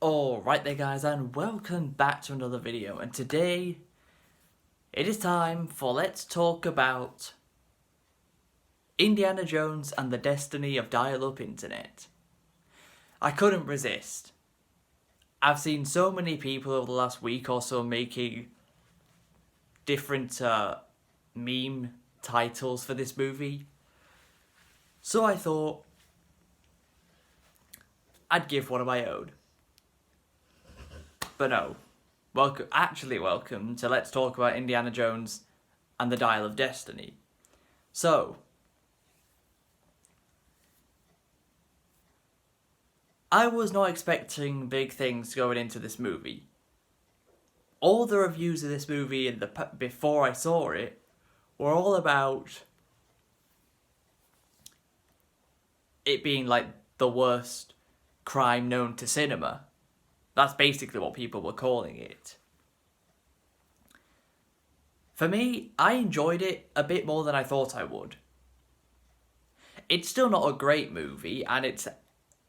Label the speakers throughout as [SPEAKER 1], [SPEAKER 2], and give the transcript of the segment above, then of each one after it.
[SPEAKER 1] Alright there guys, and welcome back to another video, and today it is time for Let's Talk About Indiana Jones and the Destiny of Dial-Up Internet. I couldn't resist. I've seen so many people over the last week or so making different meme titles for this movie, so I thought I'd give one of my own. But no, welcome to Let's Talk About Indiana Jones and the Dial of Destiny. So, I was not expecting big things going into this movie. All the reviews of this movie before I saw it were all about it being like the worst crime known to cinema. That's basically what people were calling it. For me, I enjoyed it a bit more than I thought I would. It's still not a great movie, and it's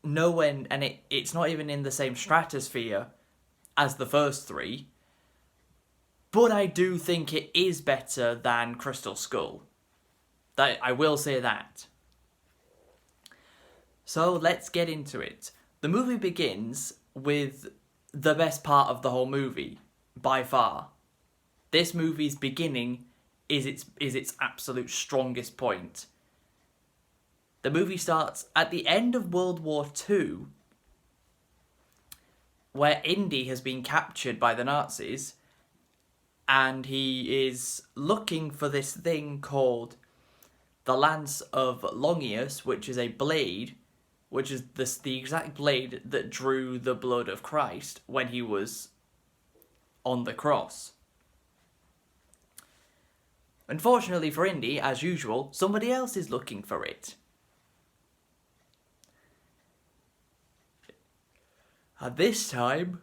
[SPEAKER 1] not even in the same stratosphere as the first three. But I do think it is better than Crystal Skull. I will say that. So let's get into it. The movie begins with the best part of the whole movie, by far. This movie's beginning is its absolute strongest point. The movie starts at the end of World War II, where Indy has been captured by the Nazis, and he is looking for this thing called the Lance of Longius, which is a blade, which is the exact blade that drew the blood of Christ when he was on the cross. Unfortunately for Indy, as usual, somebody else is looking for it. And this time,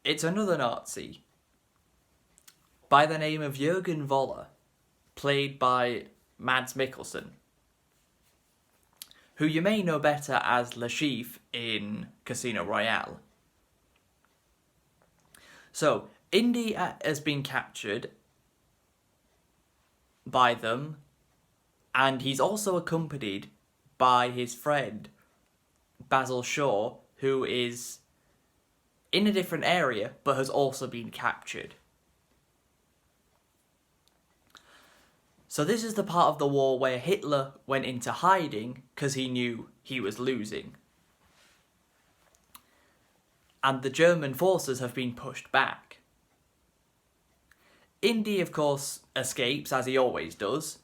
[SPEAKER 1] it's another Nazi by the name of Jürgen Voller, played by Mads Mikkelsen, who you may know better as Le Chiffre in Casino Royale. So, Indy has been captured by them, and he's also accompanied by his friend, Basil Shaw, who is in a different area, but has also been captured. So this is the part of the war where Hitler went into hiding because he knew he was losing. And the German forces have been pushed back. Indy, of course, escapes, as he always does,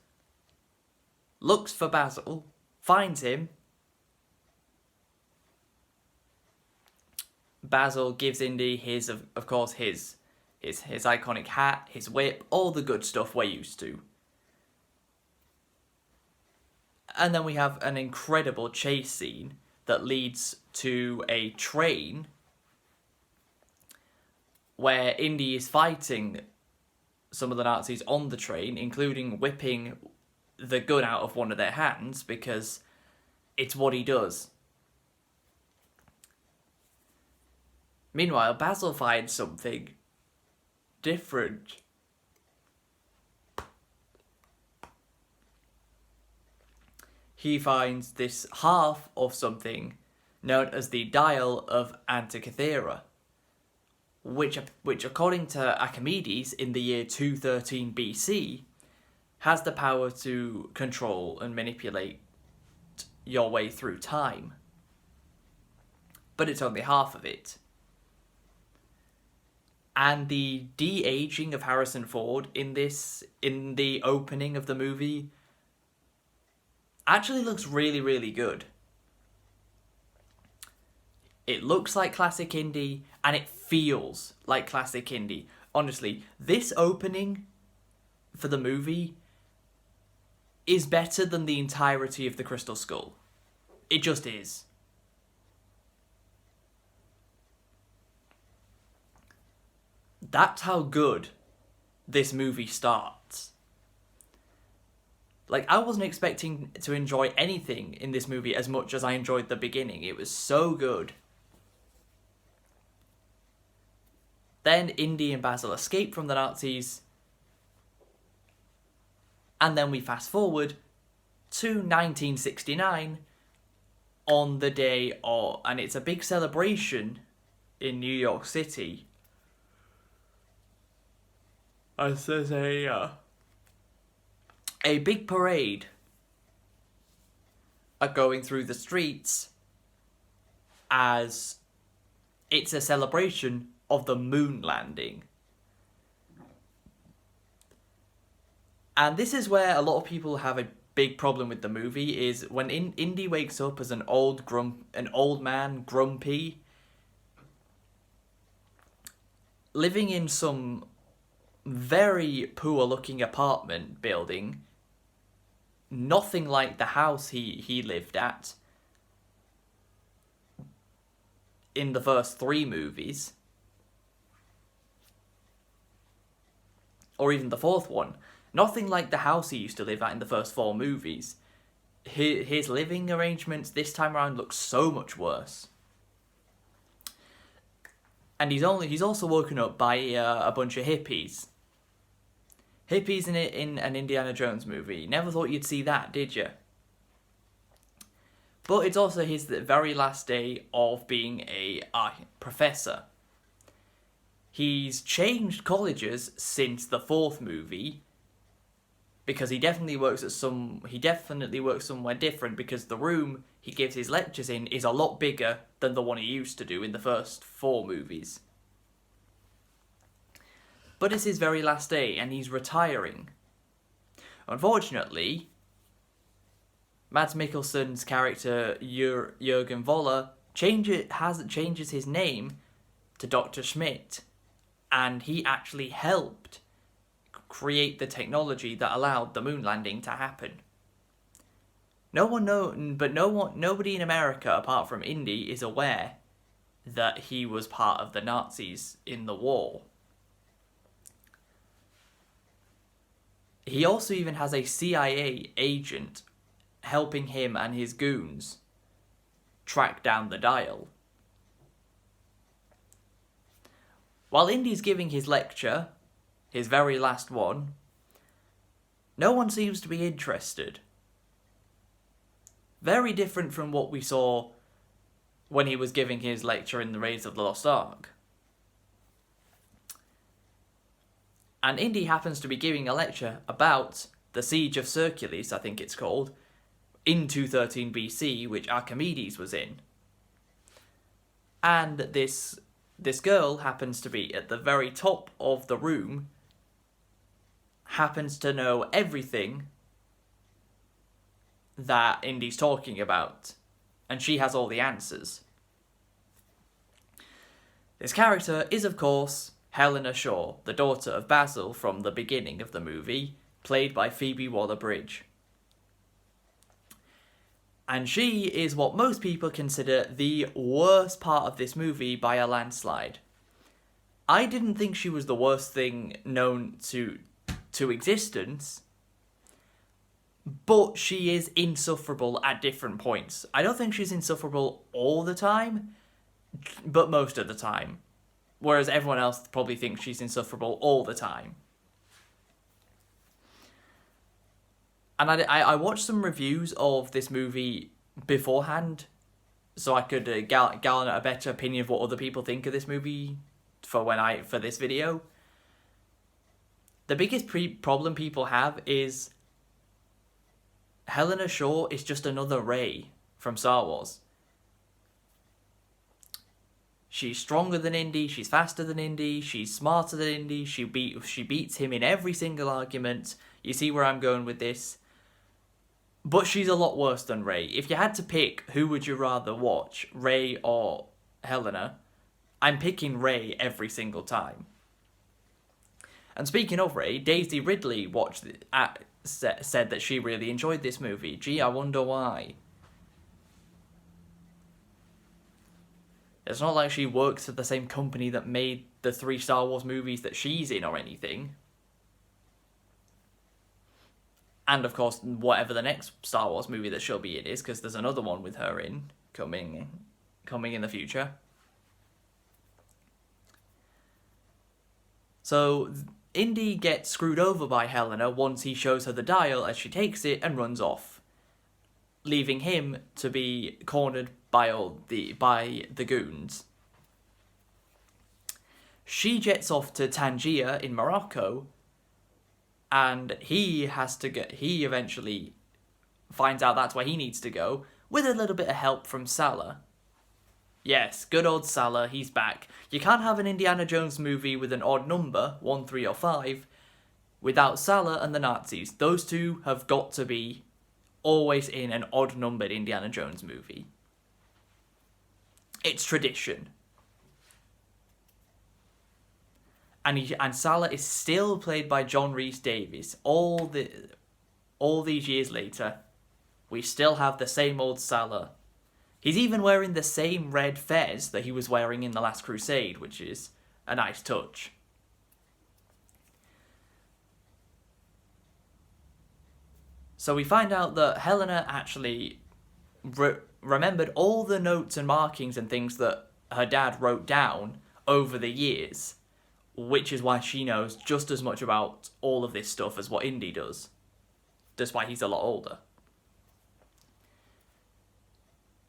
[SPEAKER 1] looks for Basil, finds him. Basil gives Indy his iconic hat, his whip, all the good stuff we're used to. And then we have an incredible chase scene that leads to a train where Indy is fighting some of the Nazis on the train, including whipping the gun out of one of their hands, because it's what he does. Meanwhile, Basil finds something different. He finds this half of something known as the Dial of Antikythera, which according to Archimedes in the year 213 BC, has the power to control and manipulate your way through time. But it's only half of it. And the de-aging of Harrison Ford in the opening of the movie actually looks really, really good. It looks like classic Indy, and it feels like classic Indy. Honestly, this opening for the movie is better than the entirety of the Crystal Skull. It just is. That's how good this movie starts. Like, I wasn't expecting to enjoy anything in this movie as much as I enjoyed the beginning. It was so good. Then Indy and Basil escape from the Nazis. And then we fast forward to 1969 on the day of... And it's a big celebration in New York City. As there's a big parade are going through the streets as it's a celebration of the moon landing. And this is where a lot of people have a big problem with the movie, is when Indy wakes up as an old man, grumpy, living in some very poor looking apartment building, nothing like the house he lived at in the first 3 movies, or even the 4th one. Nothing like the house he used to live at in the first 4 movies. His living arrangements this time around look so much worse. And he's also woken up by a bunch of hippies. Hippies in an Indiana Jones movie. Never thought you'd see that, did you? But it's also his very last day of being a professor. He's changed colleges since the 4th movie, because he definitely works somewhere different, because the room he gives his lectures in is a lot bigger than the one he used to do in the first 4 movies. But it's his very last day, and he's retiring. Unfortunately, Mads Mikkelsen's character, Jürgen Voller, changes his name to Dr. Schmidt, and he actually helped create the technology that allowed the moon landing to happen. Nobody in America, apart from Indy, is aware that he was part of the Nazis in the war. He also even has a CIA agent helping him and his goons track down the dial. While Indy's giving his lecture, his very last one, no one seems to be interested. Very different from what we saw when he was giving his lecture in the Raiders of the Lost Ark. And Indy happens to be giving a lecture about the Siege of Hercules, I think it's called, in 213 BC, which Archimedes was in. And this girl happens to be at the very top of the room, happens to know everything that Indy's talking about, and she has all the answers. This character is, of course, Helena Shaw, the daughter of Basil from the beginning of the movie, played by Phoebe Waller-Bridge. And she is what most people consider the worst part of this movie by a landslide. I didn't think she was the worst thing known to existence, but she is insufferable at different points. I don't think she's insufferable all the time, but most of the time. Whereas everyone else probably thinks she's insufferable all the time. And I watched some reviews of this movie beforehand, so I could garner a better opinion of what other people think of this movie for this video. The biggest problem people have is Helena Shaw is just another Rey from Star Wars. She's stronger than Indy, she's faster than Indy, she's smarter than Indy, she beats him in every single argument. You see where I'm going with this. But she's a lot worse than Rey. If you had to pick who would you rather watch, Rey or Helena, I'm picking Rey every single time. And speaking of Rey, Daisy Ridley said that she really enjoyed this movie. Gee, I wonder why. It's not like she works at the same company that made the 3 Star Wars movies that she's in or anything. And of course, whatever the next Star Wars movie that she'll be in is, because there's another one with her in coming in the future. So Indy gets screwed over by Helena once he shows her the dial as she takes it and runs off, leaving him to be cornered by the goons. She jets off to Tangier in Morocco, and he eventually finds out that's where he needs to go, with a little bit of help from Salah. Yes, good old Salah, he's back. You can't have an Indiana Jones movie with an odd number, 1, 3, or 5, without Salah and the Nazis. Those two have got to be always in an odd-numbered Indiana Jones movie. It's tradition. And Salah is still played by John Rhys Davies. All these years later, we still have the same old Salah. He's even wearing the same red fez that he was wearing in The Last Crusade, which is a nice touch. So we find out that Helena actually remembered all the notes and markings and things that her dad wrote down over the years, which is why she knows just as much about all of this stuff as what Indy does, despite he's a lot older.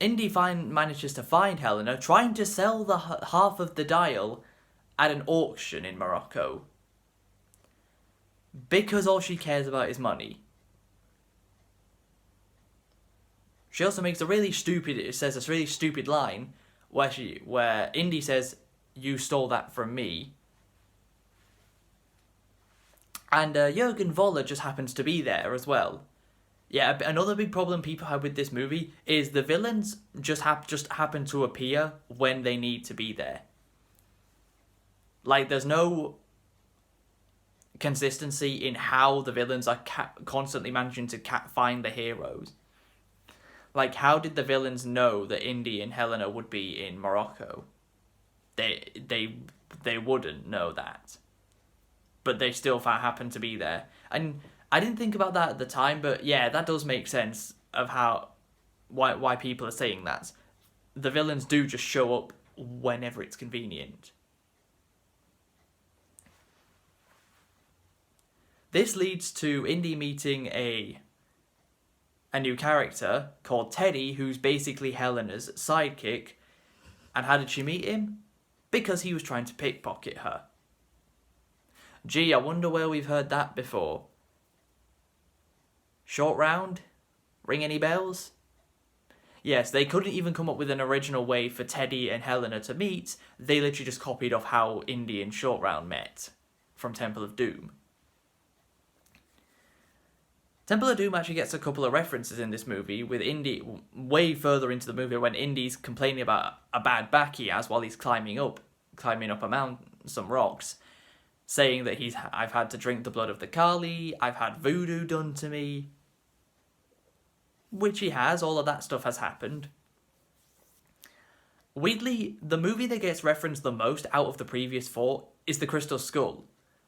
[SPEAKER 1] Indy manages to find Helena trying to sell the half of the dial at an auction in Morocco, because all she cares about is money. She also makes this really stupid line where Indy says, "You stole that from me." And Jürgen Voller just happens to be there as well. Yeah, another big problem people have with this movie is the villains just happen to appear when they need to be there. Like, there's no consistency in how the villains are constantly managing to find the heroes. Like, how did the villains know that Indy and Helena would be in Morocco? They wouldn't know that. But they still happen to be there. And I didn't think about that at the time, but yeah, that does make sense of why people are saying that. The villains do just show up whenever it's convenient. This leads to Indy meeting a new character called Teddy, who's basically Helena's sidekick. And how did she meet him? Because he was trying to pickpocket her. Gee, I wonder where we've heard that before. Short Round? Ring any bells? Yes, they couldn't even come up with an original way for Teddy and Helena to meet. They literally just copied off how Indy and Short Round met from Temple of Doom. Temple of Doom actually gets a couple of references in this movie, with Indy way further into the movie when Indy's complaining about a bad back he has while he's climbing up a mountain, some rocks, saying that I've had to drink the blood of the Kali, I've had voodoo done to me. Which he has, all of that stuff has happened. Weirdly, the movie that gets referenced the most out of the previous 4 is The Crystal Skull.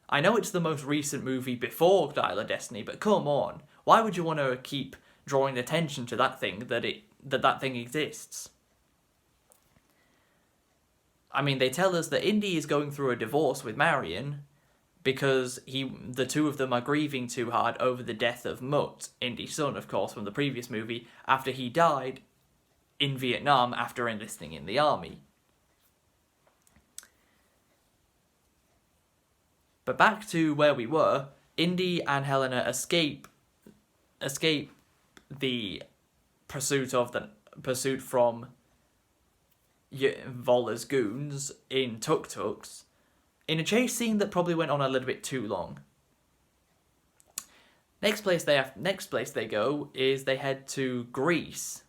[SPEAKER 1] I know it's the most recent movie before Dial of Destiny, but come on, why would you want to keep drawing attention to that thing that thing exists? I mean, they tell us that Indy is going through a divorce with Marion because the two of them are grieving too hard over the death of Mutt, Indy's son, of course, from the previous movie, after he died in Vietnam after enlisting in the army. But back to where we were, Indy and Helena escape the pursuit from Voller's goons in tuk-tuks in a chase scene that probably went on a little bit too long. Next place they go is they head to Greece,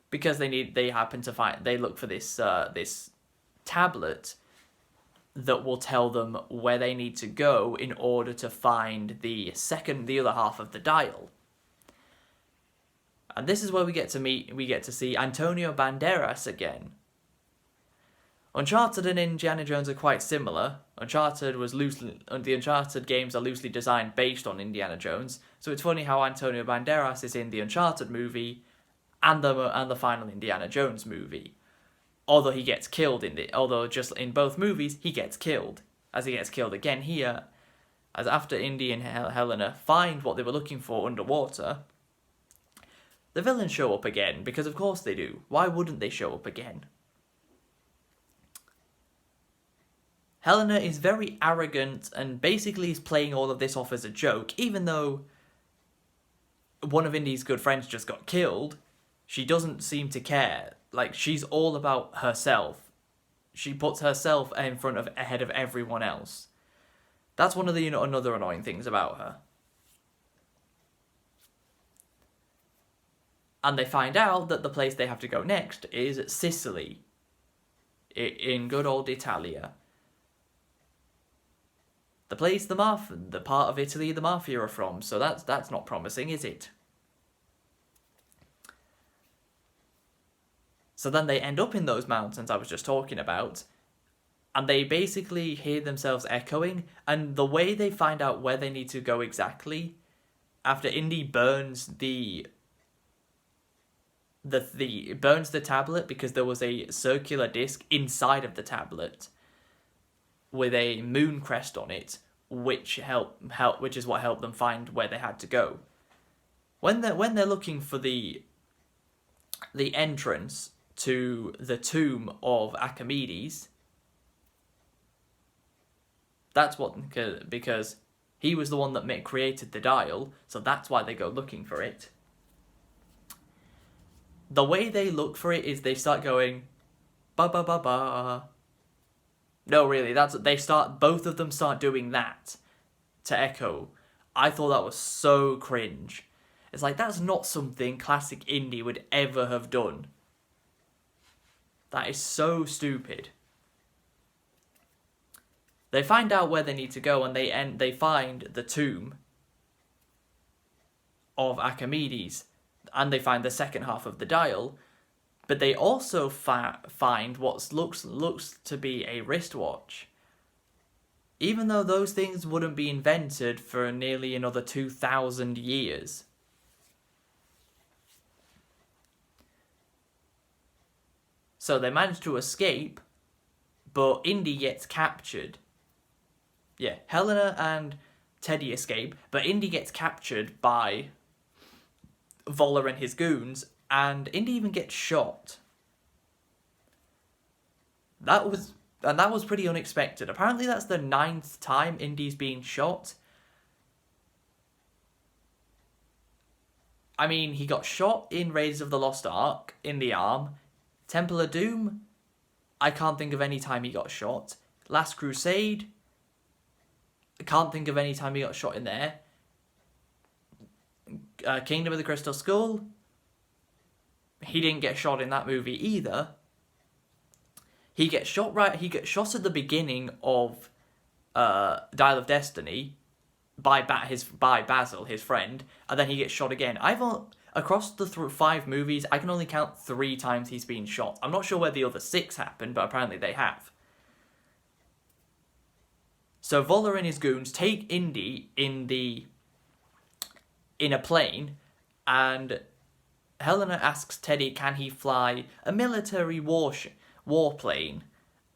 [SPEAKER 1] because they look for this tablet that will tell them where they need to go in order to find the other half of the dial. And this is where we get to see Antonio Banderas again. Uncharted and Indiana Jones are quite similar. the Uncharted games are loosely designed based on Indiana Jones. So it's funny how Antonio Banderas is in the Uncharted movie and the final Indiana Jones movie. Although he gets killed just in both movies he gets killed, as he gets killed again here, as after Indy and Helena find what they were looking for underwater, the villains show up again, because of course they do. Why wouldn't they show up again? Helena is very arrogant and basically is playing all of this off as a joke, even though one of Indy's good friends just got killed. She doesn't seem to care. Like, she's all about herself. She puts herself ahead of everyone else. That's one of the another annoying things about her. And they find out that the place they have to go next is Sicily, in good old Italia. The place the part of Italy the Mafia are from, so that's not promising, is it? So then they end up in those mountains I was just talking about, and they basically hear themselves echoing, and the way they find out where they need to go exactly, after Indy burns the tablet, because there was a circular disc inside of the tablet with a moon crest on it, which is what helped them find where they had to go. When they're looking for the entrance to the tomb of Archimedes, that's because he was the one that created the dial, so that's why they go looking for it. The way they look for it is they start going ba ba ba ba. No, really, both of them start doing that to echo. I thought that was so cringe. It's like, that's not something classic Indy would ever have done. That is so stupid. They find out where they need to go, and they find the tomb of Archimedes, and they find the second half of the dial. But they also find what looks to be a wristwatch. Even though those things wouldn't be invented for nearly another 2,000 years. So they manage to escape, but Indy gets captured. Yeah, Helena and Teddy escape, but Indy gets captured by Voller and his goons, and Indy even gets shot. That was pretty unexpected. Apparently that's the 9th time Indy's been shot. I mean, he got shot in Raiders of the Lost Ark, in the arm. Temple of Doom, I can't think of any time he got shot. Last Crusade, I can't think of any time he got shot in there. Kingdom of the Crystal Skull, he didn't get shot in that movie either. He gets shot at the beginning of Dial of Destiny by Basil, his friend, and then he gets shot again. Across the 5 movies, I can only count 3 times he's been shot. I'm not sure where the other 6 happened, but apparently they have. So Voller and his goons take Indy in a plane, and Helena asks Teddy, can he fly a military warplane?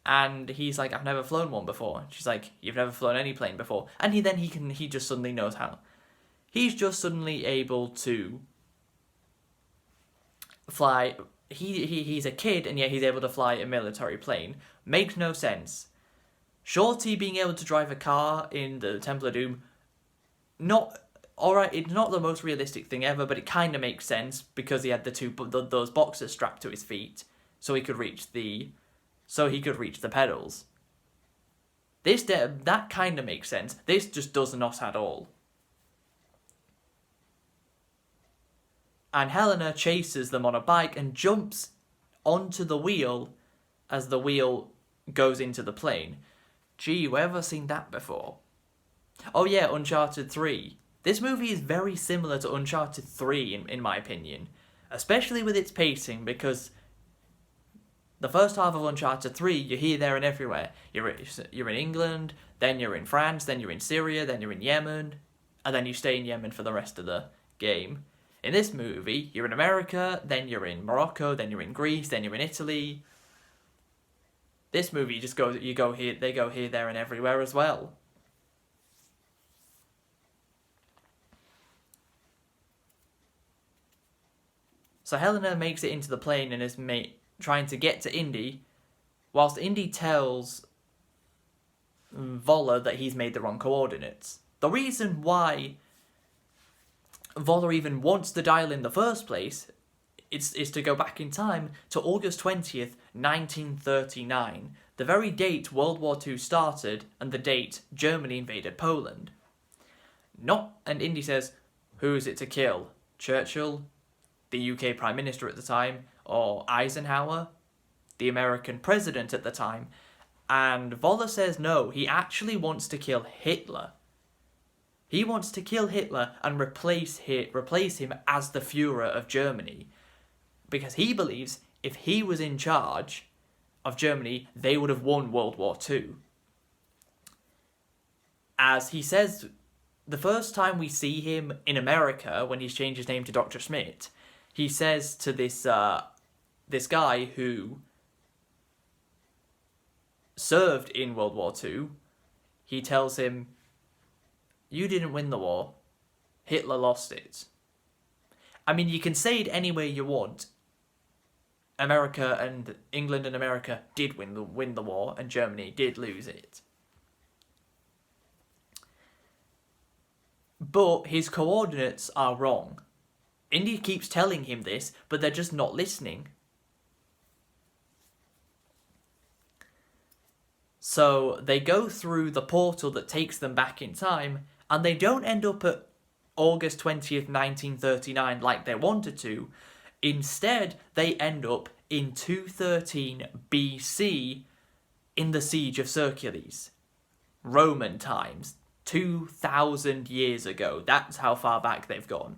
[SPEAKER 1] And he's like, I've never flown one before. She's like, you've never flown any plane before. And he just suddenly knows how. He's just suddenly able to fly. He's a kid, and yet he's able to fly a military plane. Makes no sense. Shorty being able to drive a car in the Temple of Doom, alright, it's not the most realistic thing ever, but it kind of makes sense because he had those boxes strapped to his feet, so he could reach the pedals. That kind of makes sense. This just does not at all. And Helena chases them on a bike and jumps onto the wheel as the wheel goes into the plane. Gee, where have I seen that before? Oh yeah, Uncharted 3. This movie is very similar to Uncharted 3 in my opinion. Especially with its pacing, because the first half of Uncharted 3, you're here, there, and everywhere. You're in England, then you're in France, then you're in Syria, then you're in Yemen, and then you stay in Yemen for the rest of the game. In this movie, you're in America, then you're in Morocco, then you're in Greece, then you're in Italy. This movie just goes, they go here, there, and everywhere as well. So Helena makes it into the plane and is trying to get to Indy, whilst Indy tells Voller that he's made the wrong coordinates. The reason why Voller even wants the dial in the first place is to go back in time to August 20th, 1939, the very date World War II started and the date Germany invaded Poland. And Indy says, who is it to kill? Churchill, the UK Prime Minister at the time, or Eisenhower, the American President at the time? And Voller says no, he actually wants to kill Hitler. He wants to kill Hitler and replace him as the Führer of Germany. Because he believes if he was in charge of Germany, they would have won World War II. As he says, the first time we see him in America, when he's changed his name to Dr. Schmidt, he says to this guy who served in World War II, he tells him, you didn't win the war, Hitler lost it. I mean, you can say it any way you want. England and America did win the war, and Germany did lose it. But his coordinates are wrong. Indy keeps telling him this, but they're just not listening. So they go through the portal that takes them back in time, and they don't end up at August 20th, 1939 like they wanted to. Instead, they end up in 213 BC in the Siege of Hercules. Roman times. 2,000 years ago. That's how far back they've gone.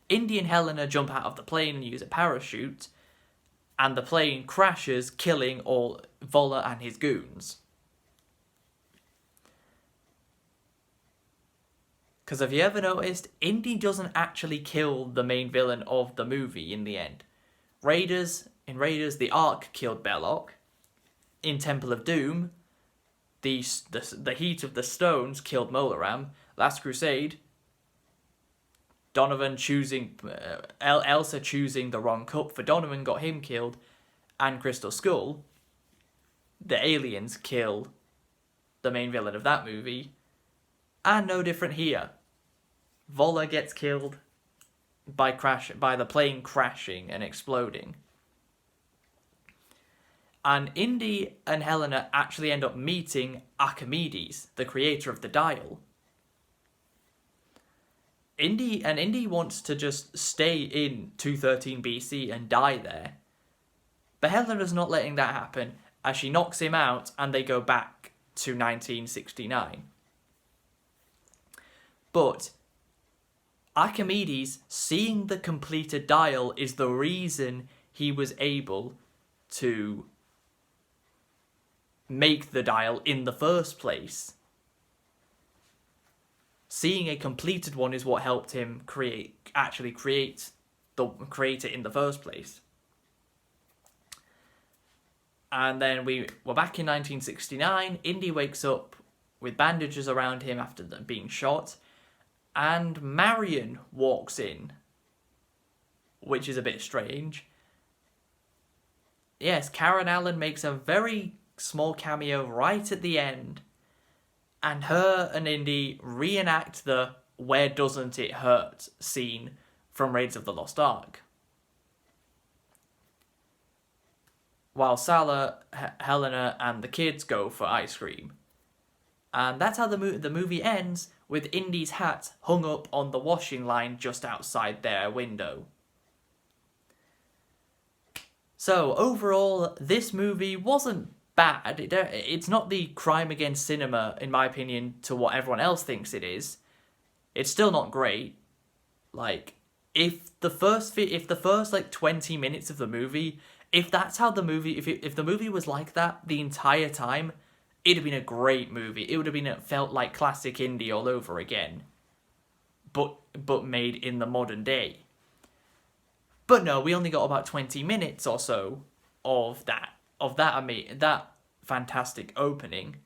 [SPEAKER 1] Indy and Helena jump out of the plane and use a parachute, and the plane crashes, killing all Voller and his goons. Because have you ever noticed, Indy doesn't actually kill the main villain of the movie in the end. In Raiders, the Ark killed Belloc. In Temple of Doom, the heat of the stones killed Molaram. Last Crusade, Donovan Elsa choosing the wrong cup for Donovan got him killed. And Crystal Skull, the aliens kill the main villain of that movie. And no different here. Voller gets killed by the plane crashing and exploding. And Indy and Helena actually end up meeting Archimedes, the creator of the dial. Indy wants to just stay in 213 BC and die there. But Helena's not letting that happen, as she knocks him out and they go back to 1969. But Archimedes, seeing the completed dial, is the reason he was able to make the dial in the first place. Seeing a completed one is what helped him create it in the first place. And then we're back in 1969. Indy wakes up with bandages around him after being shot, and Marion walks in, which is a bit strange. Yes, Karen Allen makes a very small cameo right at the end, and her and Indy reenact the "Where Doesn't It Hurt" scene from Raiders of the Lost Ark. While Salah, Helena, and the kids go for ice cream. And that's how the movie ends, with Indy's hat hung up on the washing line just outside their window. So, overall, this movie wasn't bad. It's not the crime against cinema, in my opinion, to what everyone else thinks it is. It's still not great. Like, if the first 20 minutes of the movie If that's how the movie, if the movie was like that the entire time, it'd have been a great movie. It would have been felt like classic indie all over again, but made in the modern day. But no, we only got about 20 minutes or so of that fantastic opening,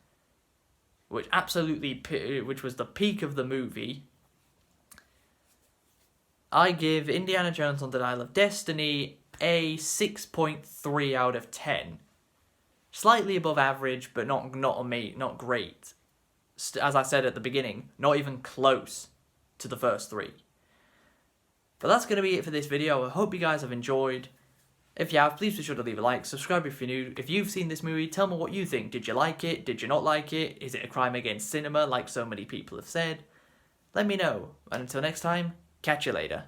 [SPEAKER 1] which was the peak of the movie. I give Indiana Jones and the Dial of Destiny a 6.3 out of 10. Slightly above average, but not great. As I said at the beginning, not even close to the first three. But that's going to be it for this video. I hope you guys have enjoyed. If you have, please be sure to leave a like, subscribe if you're new. If you've seen this movie, tell me what you think. Did you like it? Did you not like it? Is it a crime against cinema, like so many people have said? Let me know. And until next time, catch you later.